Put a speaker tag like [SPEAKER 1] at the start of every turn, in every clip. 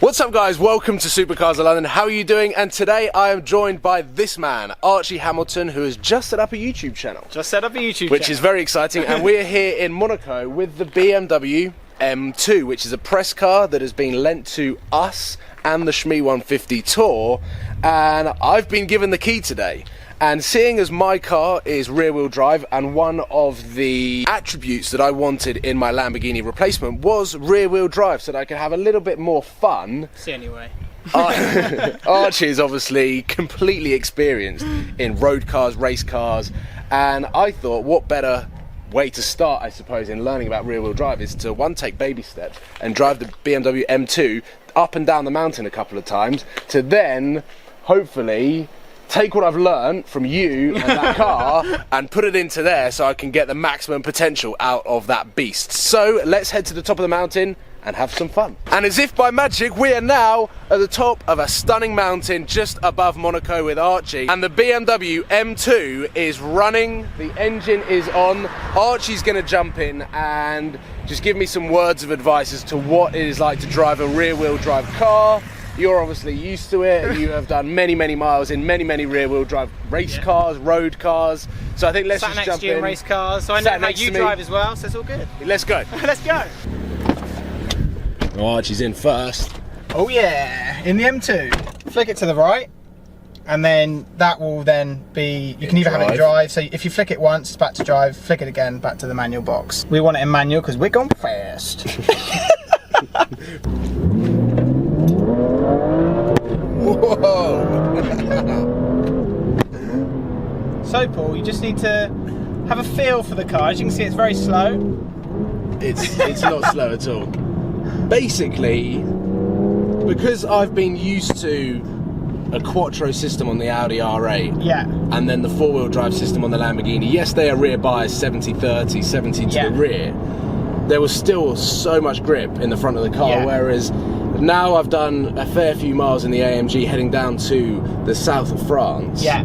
[SPEAKER 1] What's up guys, welcome to Supercars of London. How are you doing? And today I am joined by this man, Archie Hamilton, who has just set up a YouTube channel. Which is very exciting. And we're here in Monaco with the BMW M2, which is a press car that has been lent to us and the Shmee 150 Tour. And I've been given the key today. And seeing as my car is rear-wheel drive, and one of the attributes that I wanted in my Lamborghini replacement was rear-wheel drive, so that I could have a little bit more fun.
[SPEAKER 2] It's the only way.
[SPEAKER 1] Archie is obviously completely experienced in road cars, race cars, and I thought what better way to start, I suppose, in learning about rear-wheel drive is to, one, take baby steps and drive the BMW M2 up and down the mountain a couple of times, to then, hopefully, take what I've learned from you and that car and put it into there so I can get the maximum potential out of that beast. So let's head to the top of the mountain and have some fun. And as if by magic, we are now at the top of a stunning mountain just above Monaco with Archie. And the BMW M2 is running, the engine is on. Archie's gonna jump in and just give me some words of advice as to what it is like to drive a rear-wheel drive car. You're obviously used to it. You have done many, many miles in many, many rear-wheel drive race cars, road cars. So I think let's just jump in.
[SPEAKER 2] Race cars. So I know how you drive as well, so it's all good.
[SPEAKER 1] Let's go.
[SPEAKER 2] Let's go.
[SPEAKER 1] Oh, Archie's in first.
[SPEAKER 2] Oh yeah, in the M2. Flick it to the right, and then that will then be, you can either have it in drive, so if you flick it once, it's back to drive, flick it again, back to the manual box. We want it in manual because we're going fast.
[SPEAKER 1] Whoa!
[SPEAKER 2] So Paul, you just need to have a feel for the car. As you can see, it's very slow.
[SPEAKER 1] It's not slow at all. Basically, because I've been used to a quattro system on the Audi R8,
[SPEAKER 2] yeah,
[SPEAKER 1] and then the four-wheel drive system on the Lamborghini, yes, they are rear biased 70-30, 70 to the rear. There was still so much grip in the front of the car, whereas now I've done a fair few miles in the AMG heading down to the south of France.
[SPEAKER 2] Yeah.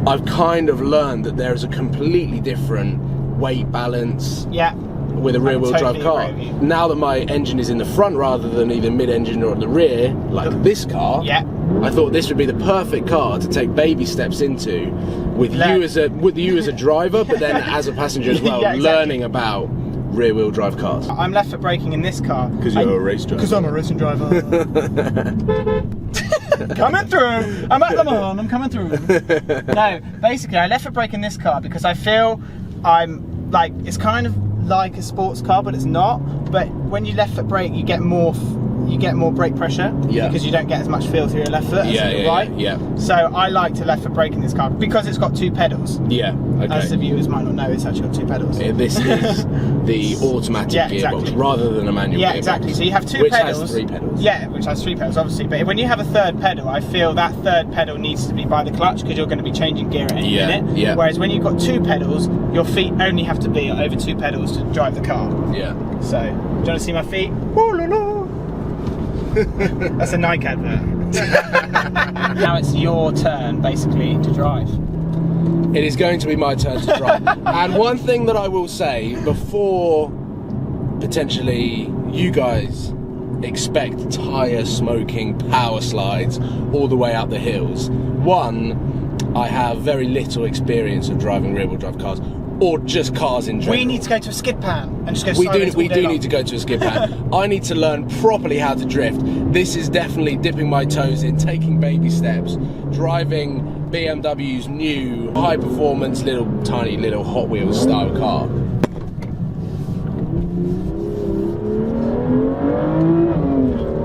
[SPEAKER 1] I've kind of learned that there is a completely different weight balance with a rear-wheel drive car. Now that my engine is in the front rather than either mid-engine or at the rear, like this car, I thought this would be the perfect car to take baby steps into with you as a driver, but then as a passenger as well, learning about rear-wheel drive cars.
[SPEAKER 2] I'm left foot braking in this car.
[SPEAKER 1] Because you're a race driver.
[SPEAKER 2] Because I'm a racing driver. Coming through! I'm at Le Mans, I'm coming through. No, basically I left foot brake in this car because I feel I'm like, it's kind of like a sports car, but it's not. But when you left foot brake, you get more brake pressure because you don't get as much feel through your left foot as your right. So I like to left foot brake in this car because it's got two pedals. As the viewers might not know, it's actually got two pedals.
[SPEAKER 1] This is the automatic gearbox rather than a manual gearbox.
[SPEAKER 2] Exactly. So you have two pedals. Which has three pedals. Yeah, which has three pedals, obviously. But when you have a third pedal, I feel that third pedal needs to be by the clutch because you're going to be changing gear at any minute. Whereas when you've got two pedals, your feet only have to be over two pedals to drive the car. So, do you want to see my feet? Oh la la. That's a Nike advert. Now it's your turn, basically, to drive.
[SPEAKER 1] It is going to be my turn to drive. And one thing that I will say, before potentially you guys expect tyre smoking power slides all the way up the hills, one, I have very little experience of driving rear-wheel drive cars, or just cars in general.
[SPEAKER 2] We need to go to a skid pan and just go
[SPEAKER 1] We do need to go to a skid pan. I need to learn properly how to drift. This is definitely dipping my toes in, taking baby steps, driving BMW's new high-performance tiny little Hot Wheels style car.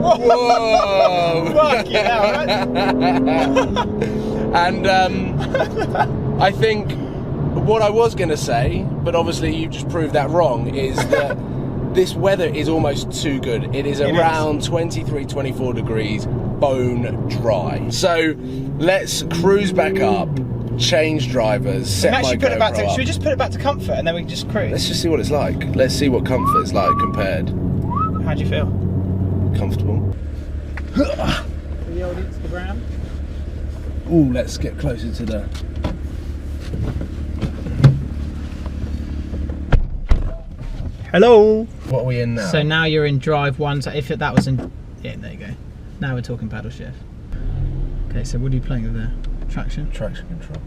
[SPEAKER 1] Whoa!
[SPEAKER 2] Fuck yeah,
[SPEAKER 1] And I think what I was going to say, but obviously you just proved that wrong, is that this weather is almost too good. It is around 23, 24 degrees, bone dry. So let's cruise back up, change drivers, set my GoPro up.
[SPEAKER 2] Should we just put it back to comfort and then we can just cruise?
[SPEAKER 1] Let's just see what it's like. Let's see what comfort is like compared.
[SPEAKER 2] How do you feel?
[SPEAKER 1] Comfortable.
[SPEAKER 2] The old Instagram.
[SPEAKER 1] Ooh, let's get closer to the...
[SPEAKER 2] Hello.
[SPEAKER 1] What are we in now?
[SPEAKER 2] So now you're in drive one. So if that was in, there you go. Now we're talking paddle shift. Okay, so what are you playing with there? Traction?
[SPEAKER 1] Traction control.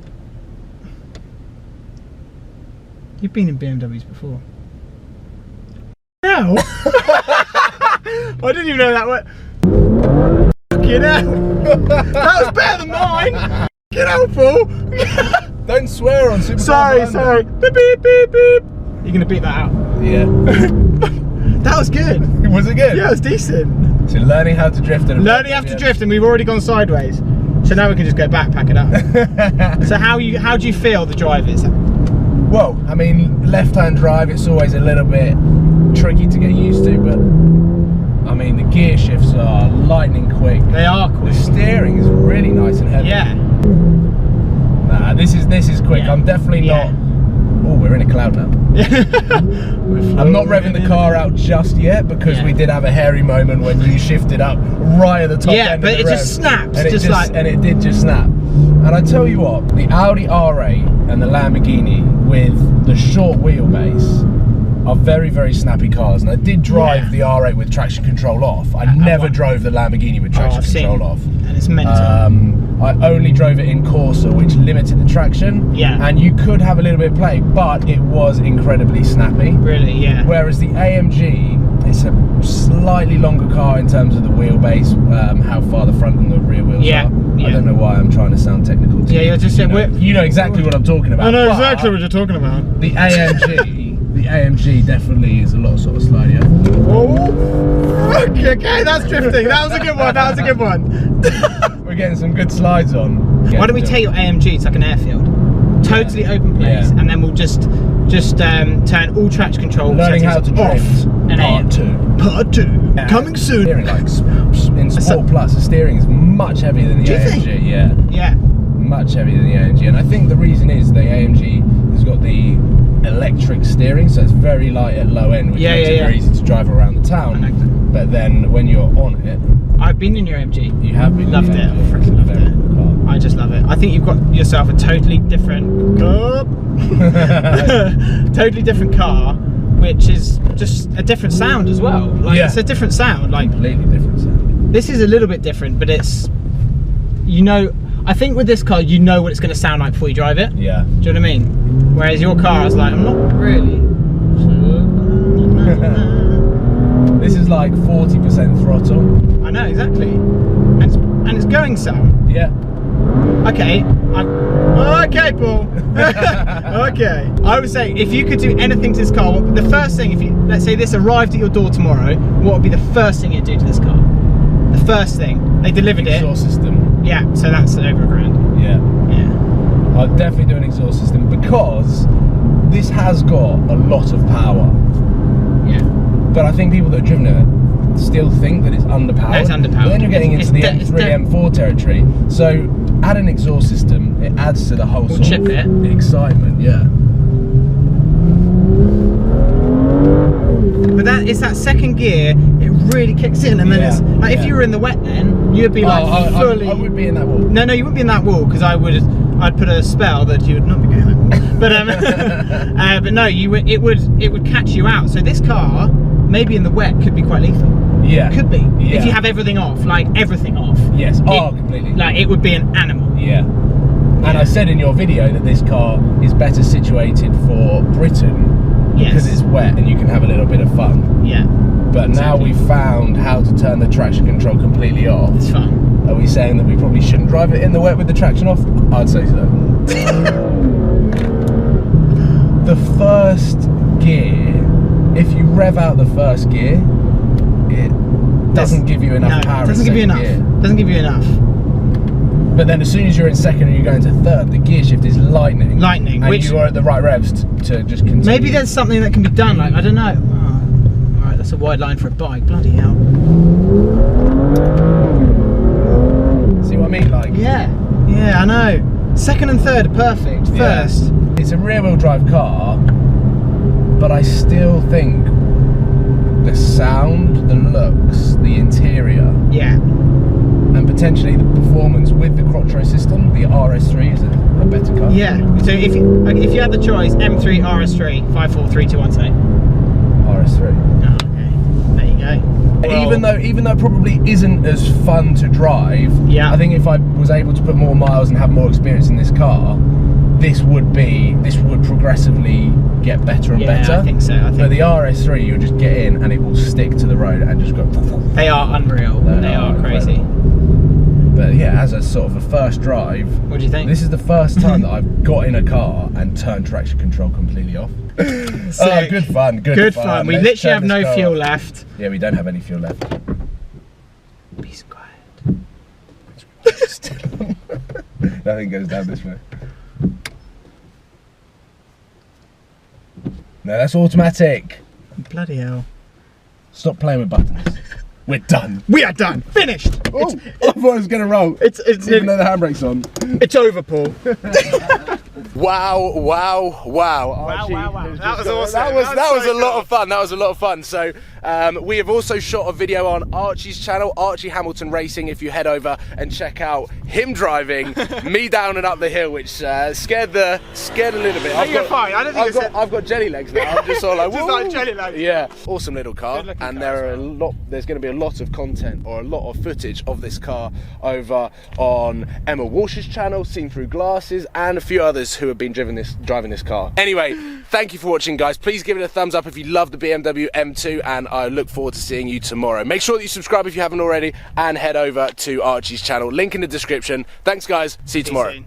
[SPEAKER 2] You've been in BMWs before. No! I didn't even know that word. Fucking hell! That was better than mine! Get out, fool!
[SPEAKER 1] Don't swear on Super.
[SPEAKER 2] Sorry. Beep, beep, beep, beep. You're gonna beat that out.
[SPEAKER 1] Yeah.
[SPEAKER 2] That was good.
[SPEAKER 1] Was it good?
[SPEAKER 2] Yeah, it was decent.
[SPEAKER 1] So learning how to drift.
[SPEAKER 2] Learning how to drift, and we've already gone sideways. So now we can just go back, pack it up. So how do you feel the drive is?
[SPEAKER 1] Well, I mean, left-hand drive, it's always a little bit tricky to get used to, but I mean, the gear shifts are lightning quick.
[SPEAKER 2] They are quick.
[SPEAKER 1] The steering is really nice and heavy.
[SPEAKER 2] Yeah.
[SPEAKER 1] Nah, this is quick.
[SPEAKER 2] Yeah.
[SPEAKER 1] I'm definitely not. Oh, we're in a cloud now. I'm not revving the car out just yet because we did have a hairy moment when you shifted up right at the top end.
[SPEAKER 2] Yeah, but it just snaps.
[SPEAKER 1] And it did just snap. And I tell you what, the Audi R8 and the Lamborghini with the short wheelbase are very, very snappy cars. And I did drive the R8 with traction control off. I never drove the Lamborghini with traction control off.
[SPEAKER 2] And it's mental.
[SPEAKER 1] I only drove it in Corsa, which limited the traction.
[SPEAKER 2] Yeah.
[SPEAKER 1] And you could have a little bit of play, but it was incredibly snappy.
[SPEAKER 2] Really, yeah.
[SPEAKER 1] Whereas the AMG, it's a slightly longer car in terms of the wheelbase, how far the front and the rear wheels are. I don't know why I'm trying to sound technical to you.
[SPEAKER 2] You're just saying,
[SPEAKER 1] you know exactly what I'm talking about.
[SPEAKER 2] I know exactly what you're talking about.
[SPEAKER 1] The AMG definitely is a lot sort of slidier.
[SPEAKER 2] Oh, okay, that's drifting. That was a good one.
[SPEAKER 1] We're getting some good slides on.
[SPEAKER 2] Why don't we take your AMG? It's like an airfield, totally open place, and then we'll just turn all traction control
[SPEAKER 1] learning how to drift
[SPEAKER 2] and part two coming soon.
[SPEAKER 1] Steering, like in Sport Plus, the steering is much heavier than the AMG.
[SPEAKER 2] Think?
[SPEAKER 1] Yeah, much heavier than the AMG, and I think the reason is the AMG has got the electric steering, so it's very light at low end, which makes it very easy to drive around the town. But then when you're on it,
[SPEAKER 2] I've been in your MG.
[SPEAKER 1] You have been.
[SPEAKER 2] Loved it. I freaking loved it. I just love it. I think you've got yourself a totally different totally different car, which is just a different sound as well. Like it's a different sound. Like
[SPEAKER 1] completely different sound.
[SPEAKER 2] This is a little bit different, but it's, you know, I think with this car you know what it's going to sound like before you drive it.
[SPEAKER 1] Yeah.
[SPEAKER 2] Do you know what I mean? Whereas your car is like, I'm not really.
[SPEAKER 1] This is like 40% throttle.
[SPEAKER 2] I know, exactly. And it's going some.
[SPEAKER 1] Yeah.
[SPEAKER 2] Okay. Okay, Paul. Okay. I would say if you could do anything to this car, the first thing, if you, let's say this arrived at your door tomorrow, what would be the first thing you'd do to this car? The first thing. They delivered it.
[SPEAKER 1] Exhaust system.
[SPEAKER 2] Yeah, so that's over $1,000.
[SPEAKER 1] Yeah.
[SPEAKER 2] Yeah.
[SPEAKER 1] I'd definitely do an exhaust system because this has got a lot of power.
[SPEAKER 2] Yeah.
[SPEAKER 1] But I think people that have driven it still think that it's underpowered.
[SPEAKER 2] No, it's underpowered.
[SPEAKER 1] But then you're getting into the M3, M4 territory. So add an exhaust system, it adds to the whole sort of excitement, yeah.
[SPEAKER 2] But it's that second gear, it really kicks in, and then it's like if you were in the wet, then you'd be like fully.
[SPEAKER 1] I would be in that wall.
[SPEAKER 2] No, you wouldn't be in that wall because I'd put a spell that you would not be going that. But no, it would catch you out. So this car, maybe in the wet, could be quite lethal.
[SPEAKER 1] Yeah,
[SPEAKER 2] could be
[SPEAKER 1] if
[SPEAKER 2] you have everything off, like everything off.
[SPEAKER 1] Yes, completely.
[SPEAKER 2] Like it would be an animal.
[SPEAKER 1] Yeah. And I said in your video that this car is better situated for Britain because it's wet and you can have a little bit of fun.
[SPEAKER 2] Yeah.
[SPEAKER 1] But now we've found how to turn the traction control completely off.
[SPEAKER 2] It's fun.
[SPEAKER 1] Are we saying that we probably shouldn't drive it in the wet with the traction off? I'd say so. The first gear, if you rev out the first gear, it doesn't give you enough power.
[SPEAKER 2] It doesn't give you enough. Doesn't give you enough.
[SPEAKER 1] But then as soon as you're in second and you're going to third, the gear shift is lightning.
[SPEAKER 2] Lightning.
[SPEAKER 1] And you are at the right revs to just continue.
[SPEAKER 2] Maybe there's something that can be done, like, I don't know. Oh, alright, that's a wide line for a bike, bloody hell.
[SPEAKER 1] See what I mean? Like.
[SPEAKER 2] Yeah, I know. Second and third are perfect. First.
[SPEAKER 1] It's a rear wheel drive car, but I still think the sound, the looks, the interior.
[SPEAKER 2] Yeah.
[SPEAKER 1] And potentially the performance with the Quattro system, the RS3 is a better car.
[SPEAKER 2] Yeah. So if you had the choice, M3, RS3, 5, 4, 3, 2, 1, say.
[SPEAKER 1] RS3.
[SPEAKER 2] Oh, okay. There you go.
[SPEAKER 1] Even though it probably isn't as fun to drive,
[SPEAKER 2] Yeah.
[SPEAKER 1] I think if I was able to put more miles and have more experience in this car, this would progressively get better and better.
[SPEAKER 2] I think so.
[SPEAKER 1] But the RS3, you'll just get in and it will stick to the road and just go.
[SPEAKER 2] They are unreal. They are crazy.
[SPEAKER 1] Incredible. But yeah, as a sort of a first drive,
[SPEAKER 2] What do you think?
[SPEAKER 1] this is the first time that I've got in a car and turned traction control completely off. Oh, good fun. Good fun.
[SPEAKER 2] We
[SPEAKER 1] Let's
[SPEAKER 2] literally
[SPEAKER 1] turn
[SPEAKER 2] have
[SPEAKER 1] this
[SPEAKER 2] no
[SPEAKER 1] car
[SPEAKER 2] fuel
[SPEAKER 1] off.
[SPEAKER 2] left.
[SPEAKER 1] Yeah, we don't have any fuel left.
[SPEAKER 2] Peace quiet.
[SPEAKER 1] Nothing goes down this way. No, that's automatic.
[SPEAKER 2] Bloody hell.
[SPEAKER 1] Stop playing with buttons. We're done.
[SPEAKER 2] We are done. Finished.
[SPEAKER 1] Oh, I thought it was going to roll.
[SPEAKER 2] It's
[SPEAKER 1] Even though the handbrake's on.
[SPEAKER 2] It's over, Paul.
[SPEAKER 1] Wow.
[SPEAKER 2] Wow. That was awesome.
[SPEAKER 1] That was
[SPEAKER 2] so
[SPEAKER 1] a lot of fun. That was a lot of fun. So we have also shot a video on Archie's channel, Archie Hamilton Racing. If you head over and check out him driving me down and up the hill, which scared a little bit.
[SPEAKER 2] You're fine. I don't think
[SPEAKER 1] I've got jelly legs now. I'm just all like,
[SPEAKER 2] Just
[SPEAKER 1] woo.
[SPEAKER 2] like jelly legs.
[SPEAKER 1] Yeah, awesome little car.
[SPEAKER 2] Good-looking
[SPEAKER 1] And
[SPEAKER 2] car
[SPEAKER 1] there's going to be a lot of content or a lot of footage of this car over on Emma Walsh's channel, Seen Through Glasses, and a few others who have been driving this car. Anyway, thank you for watching, guys. Please give it a thumbs up if you love the BMW M2, and I look forward to seeing you tomorrow. Make sure that you subscribe if you haven't already, and head over to Archie's channel. Link in the description. Thanks, guys. See you tomorrow.